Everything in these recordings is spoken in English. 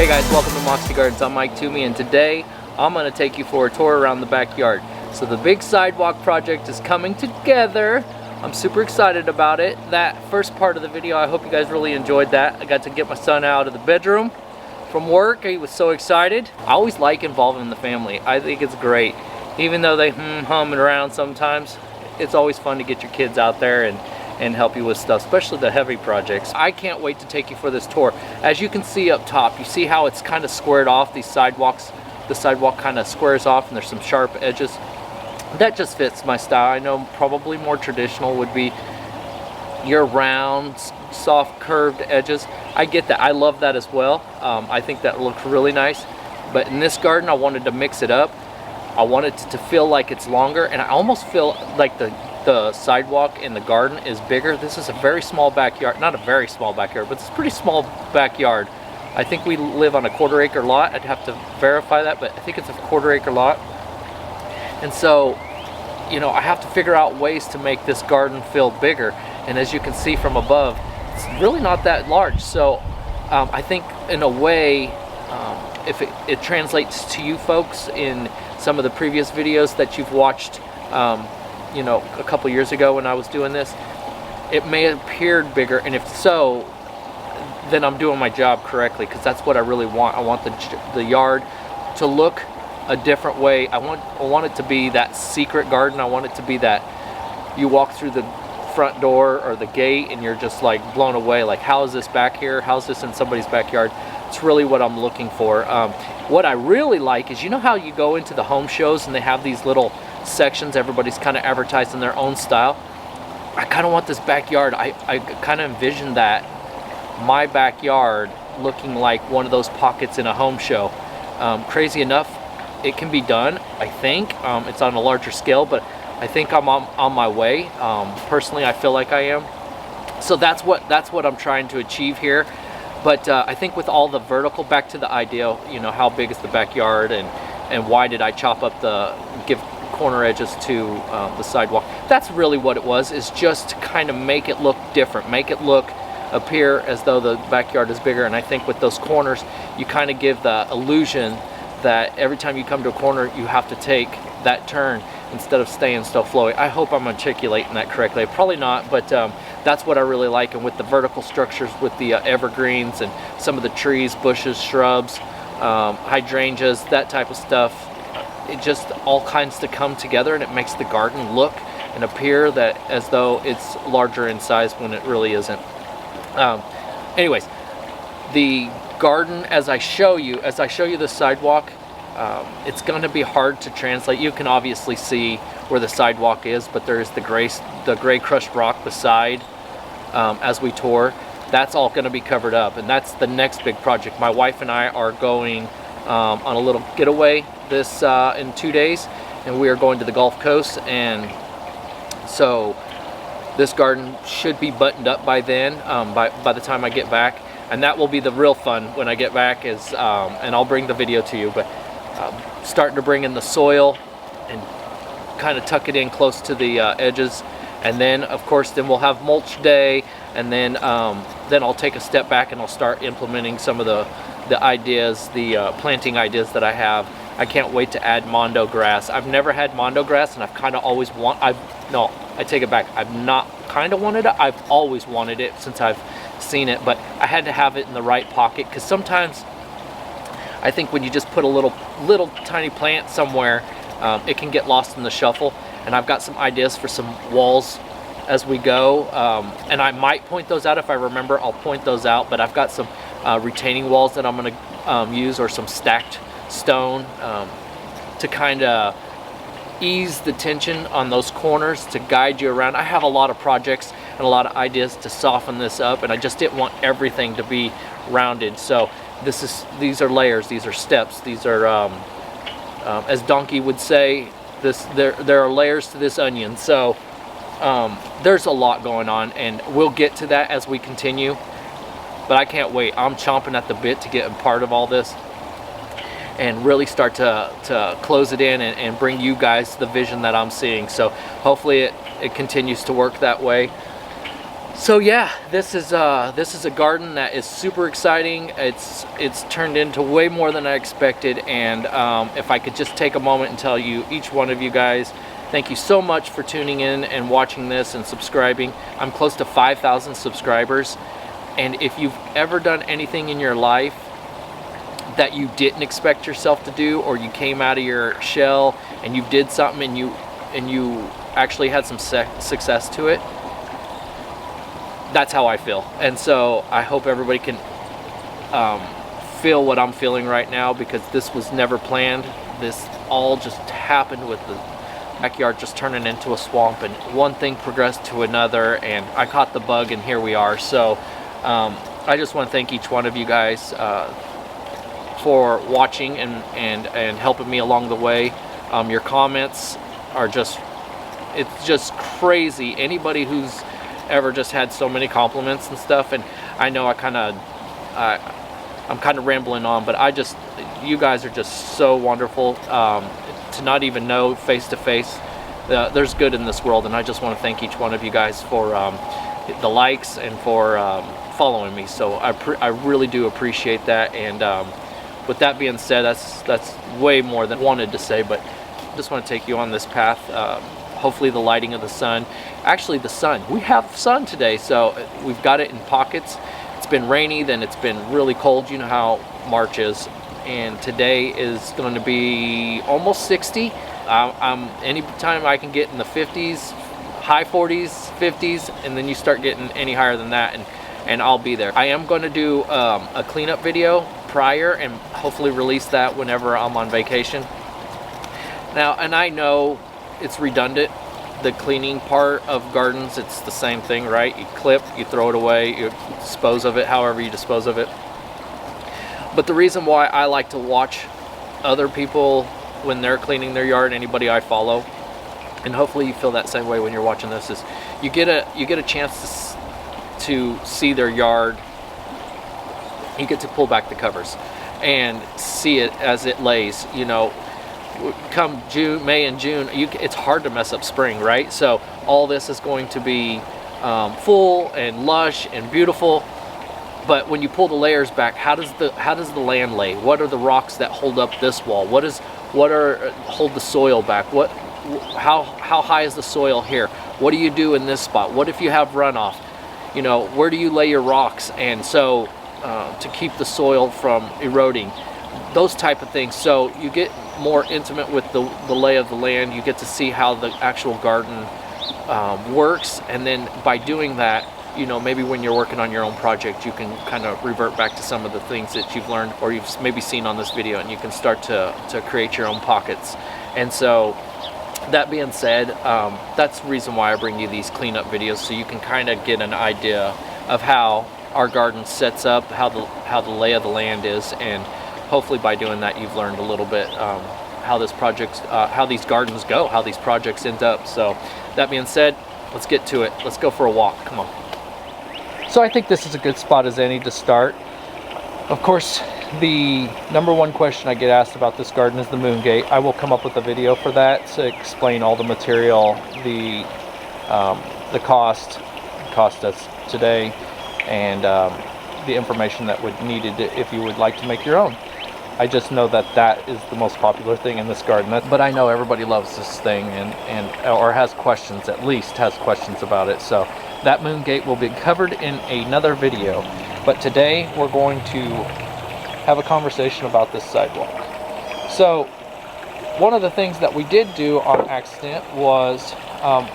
Hey guys, welcome to Moxie Gardens. I'm Mike Toomey, and today I'm going to take you for a tour around the backyard. So the big sidewalk project is coming together. I'm super excited about it. That first part of the video, I hope you guys really enjoyed that. I got to get my son out of the bedroom from work. He was so excited. I always like involving the family. I think it's great. Even though they humming around sometimes, it's always fun to get your kids out there and help you with stuff, especially the heavy projects. I can't wait to take you for this tour. As you can see up top, you see how it's kind of squared off, these sidewalks. The sidewalk kind of squares off and there's some sharp edges. That just fits my style. I know probably more traditional would be your round, soft curved edges. I get that. I love that as well. I think that looks really nice. But in this garden, I wanted to mix it up. I wanted it to feel like it's longer, and I almost feel like the sidewalk in the garden is bigger. This is a very small backyard, not a very small backyard, but it's a pretty small backyard. I think we live on a quarter-acre lot. I'd have to verify that, but I think it's a quarter-acre lot. And so, you know, I have to figure out ways to make this garden feel bigger. And as you can see from above, it's really not that large. So I think in a way, if it translates to you folks in some of the previous videos that you've watched, you know, a couple years ago when I was doing this, it may have appeared bigger, and if so, then I'm doing my job correctly, because that's what I really want. I want the yard to look a different way. I want it to be that secret garden. I want it to be that you walk through the front door or the gate and you're just like blown away, like, how is this back here? How's this in somebody's backyard? It's really what I'm looking for. What I really like is, you know how you go into the home shows and they have these little sections, everybody's kind of advertising their own style. I kind of want this backyard. I kind of envision that, my backyard looking like one of those pockets in a home show. Crazy enough, it can be done. I think it's on a larger scale, but I think I'm on my way. Personally, I feel like I am. So that's what I'm trying to achieve here. But I think with all the vertical, back to the idea, you know, how big is the backyard, and why did I chop up give corner edges to the sidewalk? That's really what it was, is just to kind of make it look different, make it appear as though the backyard is bigger. And I think with those corners, you kind of give the illusion that every time you come to a corner, you have to take that turn instead of staying so flowy. I hope I'm articulating that correctly. Probably not, but that's what I really like. And with the vertical structures, with the evergreens and some of the trees, bushes, shrubs, hydrangeas, that type of stuff, it just all kinds to come together, and it makes the garden look and appear that as though it's larger in size when it really isn't. Anyways, the garden, as I show you the sidewalk, it's going to be hard to translate. You can obviously see where the sidewalk is, but there's the gray crushed rock beside. As we tour, that's all going to be covered up, and that's the next big project. My wife and I are going on a little getaway this in 2 days, and we are going to the Gulf Coast, and so this garden should be buttoned up by then, by the time I get back. And that will be the real fun when I get back, is and I'll bring the video to you, but starting to bring in the soil and kind of tuck it in close to the edges. And then of course then we'll have mulch day, and then I'll take a step back and I'll start implementing some of the ideas, the planting ideas that I have. I can't wait to add mondo grass. I've never had mondo grass, and I've kind of always I take it back. I've not kind of wanted it. I've always wanted it since I've seen it, but I had to have it in the right pocket, because sometimes I think when you just put a little tiny plant somewhere, it can get lost in the shuffle. And I've got some ideas for some walls as we go, and I might point those out if I remember. I'll point those out, but I've got some retaining walls that I'm going to use, or some stacked stone, to kind of ease the tension on those corners, to guide you around. I have a lot of projects and a lot of ideas to soften this up, and I just didn't want everything to be rounded. So these are layers, these are steps, these are as Donkey would say, there are layers to this onion. So there's a lot going on, and we'll get to that as we continue, but I can't wait. I'm chomping at the bit to get a part of all this and really start to close it in and bring you guys the vision that I'm seeing. So hopefully it continues to work that way. So yeah, this is a garden that is super exciting. It's turned into way more than I expected, and if I could just take a moment and tell you, each one of you guys, thank you so much for tuning in and watching this and subscribing. I'm close to 5,000 subscribers, and if you've ever done anything in your life that you didn't expect yourself to do, or you came out of your shell and you did something and you actually had some success to it, that's how I feel. And so I hope everybody can feel what I'm feeling right now, because this was never planned. This all just happened with the backyard just turning into a swamp, and one thing progressed to another, and I caught the bug, and here we are. So I just want to thank each one of you guys for watching and helping me along the way. Your comments are just, it's just crazy. Anybody who's ever just had so many compliments and stuff, and I know I'm kind of rambling on, but you guys are just so wonderful. To not even know face to face, there's good in this world, and I just want to thank each one of you guys for the likes and for following me. So I really do appreciate that. And with that being said, that's way more than I wanted to say, but I just want to take you on this path. Hopefully the lighting of the sun, actually the sun, we have sun today, so we've got it in pockets. It's been rainy, then it's been really cold. You know how March is, and today is going to be almost 60. Anytime I can get in the 50s, high 40s, 50s, and then you start getting any higher than that, and I'll be there. I am going to do a cleanup video prior and hopefully release that whenever I'm on vacation. Now, and I know it's redundant, the cleaning part of gardens, it's the same thing, right? You clip, you throw it away, you dispose of it however you dispose of it. But the reason why I like to watch other people when they're cleaning their yard, anybody I follow, and hopefully you feel that same way when you're watching this, is you get a chance to see their yard. You get to pull back the covers and see it as it lays. You know, come May and June, it's hard to mess up spring, right? So all this is going to be full and lush and beautiful. But when you pull the layers back, how does the land lay? What are the rocks that hold up this wall? Hold the soil back? How high is the soil here? What do you do in this spot? What if you have runoff? You know, where do you lay your rocks? And so to keep the soil from eroding, those type of things. So you get more intimate with the lay of the land. You get to see how the actual garden works, and then by doing that, you know, maybe when you're working on your own project, you can kind of revert back to some of the things that you've learned or you've maybe seen on this video, and you can start to create your own pockets. And so that being said, that's the reason why I bring you these cleanup videos, so you can kind of get an idea of how our garden sets up, how the lay of the land is, and hopefully by doing that you've learned a little bit how this project, how these gardens go, how these projects end up. So that being said, let's get to it. Let's go for a walk. Come on. So I think this is a good spot as any to start. Of course, the number one question I get asked about this garden is the moon gate. I will come up with a video for that to explain all the material, the cost us today, and the information that would needed if you would like to make your own. I just know that is the most popular thing in this garden. But I know everybody loves this thing or has questions, at least has questions about it. So that moon gate will be covered in another video. But today we're going to have a conversation about this sidewalk. So one of the things that we did do on accident was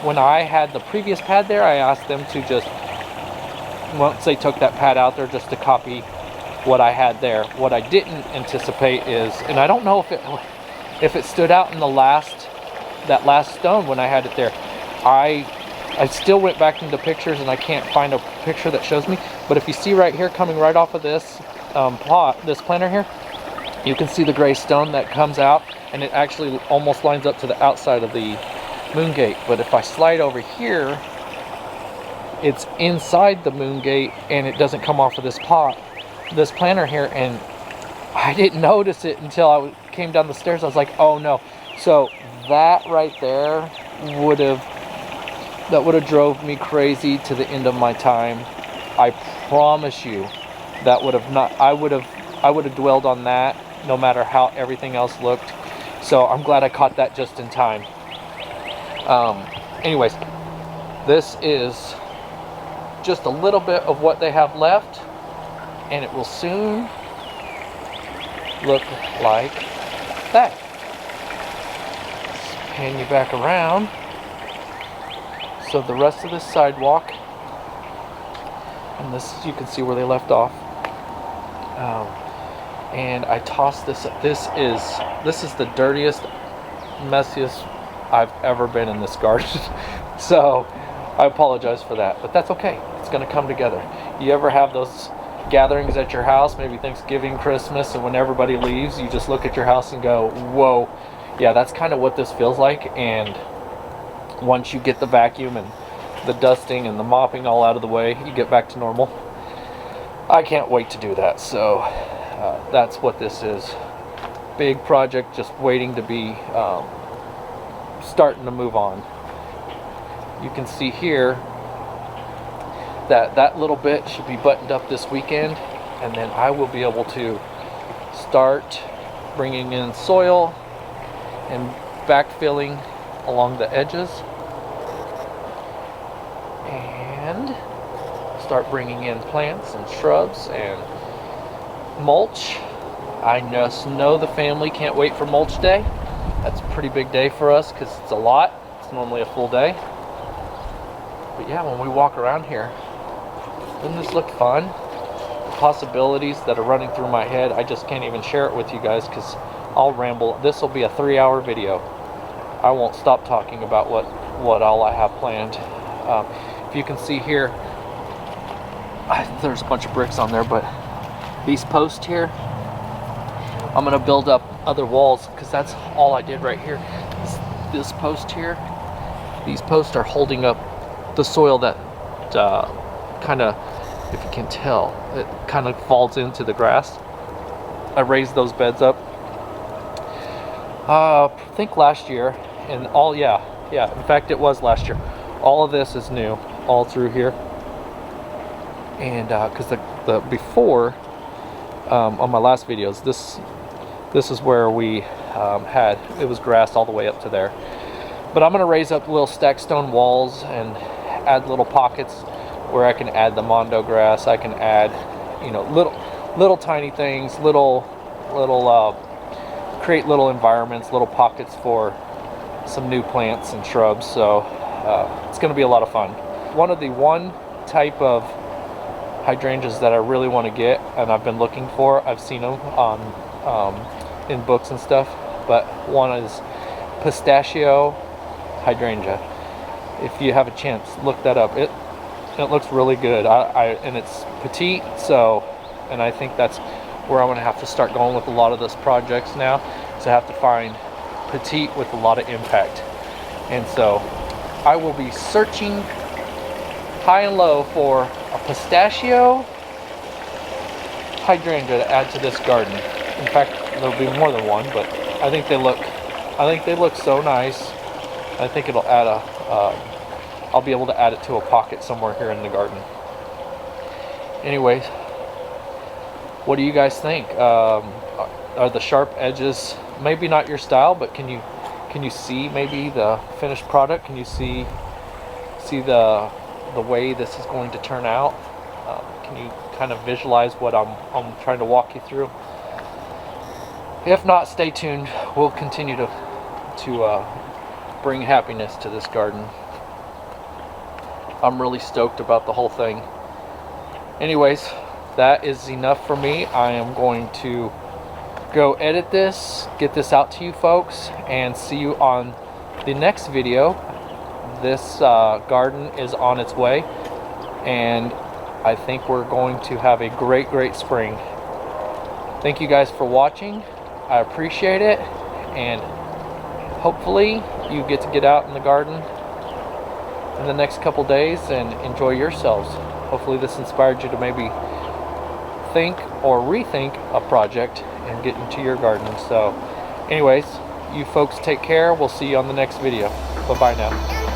when I had the previous pad there, I asked them to just, once they took that pad out there, just to copy what I had there. What I didn't anticipate is, and I don't know if it stood out in that last stone when I had it there. I still went back into pictures and I can't find a picture that shows me, but if you see right here, coming right off of this this planter here, you can see the gray stone that comes out, and it actually almost lines up to the outside of the moon gate. But if I slide over here, it's inside the moon gate and it doesn't come off of this planter here, and I didn't notice it until I came down the stairs. I was like, oh no. So that right there would have That would have drove me crazy to the end of my time. I promise you, that would have not. I would have dwelled on that no matter how everything else looked. So I'm glad I caught that just in time. Anyways, this is just a little bit of what they have left, and it will soon look like that. Let's pan you back around. So the rest of this sidewalk, and this, you can see where they left off. And I tossed this up. This is the dirtiest, messiest I've ever been in this garden. So I apologize for that, but that's okay. It's gonna come together. You ever have those gatherings at your house, maybe Thanksgiving, Christmas, and when everybody leaves, you just look at your house and go, whoa. Yeah, that's kind of what this feels like. And once you get the vacuum and the dusting and the mopping all out of the way, you get back to normal. I can't wait to do that. So that's what this is. Big project, just waiting to be starting to move on. You can see here that that little bit should be buttoned up this weekend, and then I will be able to start bringing in soil and backfilling along the edges, and start bringing in plants and shrubs and mulch. I just know the family can't wait for mulch day. That's a pretty big day for us because it's a lot. It's normally a full day. But yeah, when we walk around here, doesn't this look fun? Possibilities that are running through my head. I just can't even share it with you guys because I'll ramble. This will be a 3-hour video. I won't stop talking about what all I have planned. If you can see here, there's a bunch of bricks on there, but these posts here, I'm gonna build up other walls because that's all I did right here. This post here, these posts are holding up the soil that kind of, if you can tell, it kind of falls into the grass. I raised those beds up, I think last year, and in fact it was last year. All of this is new, all through here. And because the before, on my last videos, this is where we had, it was grass all the way up to there. But I'm gonna raise up little stacked stone walls and add little pockets where I can add the mondo grass. I can add, you know, little tiny things, create little environments, little pockets for some new plants and shrubs. So it's going to be a lot of fun. One type of hydrangeas that I really want to get, and I've been looking for, I've seen them on in books and stuff, but one is pistachio hydrangea. If you have a chance, look that up. It looks really good. And it's petite, so, and I think that's where I'm going to have to start going with a lot of those projects now. So I have to find petite with a lot of impact. And so I will be searching high and low for a pistachio hydrangea to add to this garden. In fact, there'll be more than one, but I think they look so nice. I think it'll add I'll be able to add it to a pocket somewhere here in the garden. Anyways, what do you guys think? Are the sharp edges maybe not your style, but can you see maybe the finished product? Can you see the way this is going to turn out? Can you kind of visualize what I'm trying to walk you through? If not, stay tuned. We'll continue to bring happiness to this garden. I'm really stoked about the whole thing. Anyways, that is enough for me. I am going to go edit this, get this out to you folks, and see you on the next video. This garden is on its way, and I think we're going to have a great spring. Thank you guys for watching. I appreciate it, and hopefully you get out in the garden in the next couple days and enjoy yourselves. Hopefully this inspired you to maybe think or rethink a project and get into your garden. So anyways, you folks take care. We'll see you on the next video. Bye-bye now.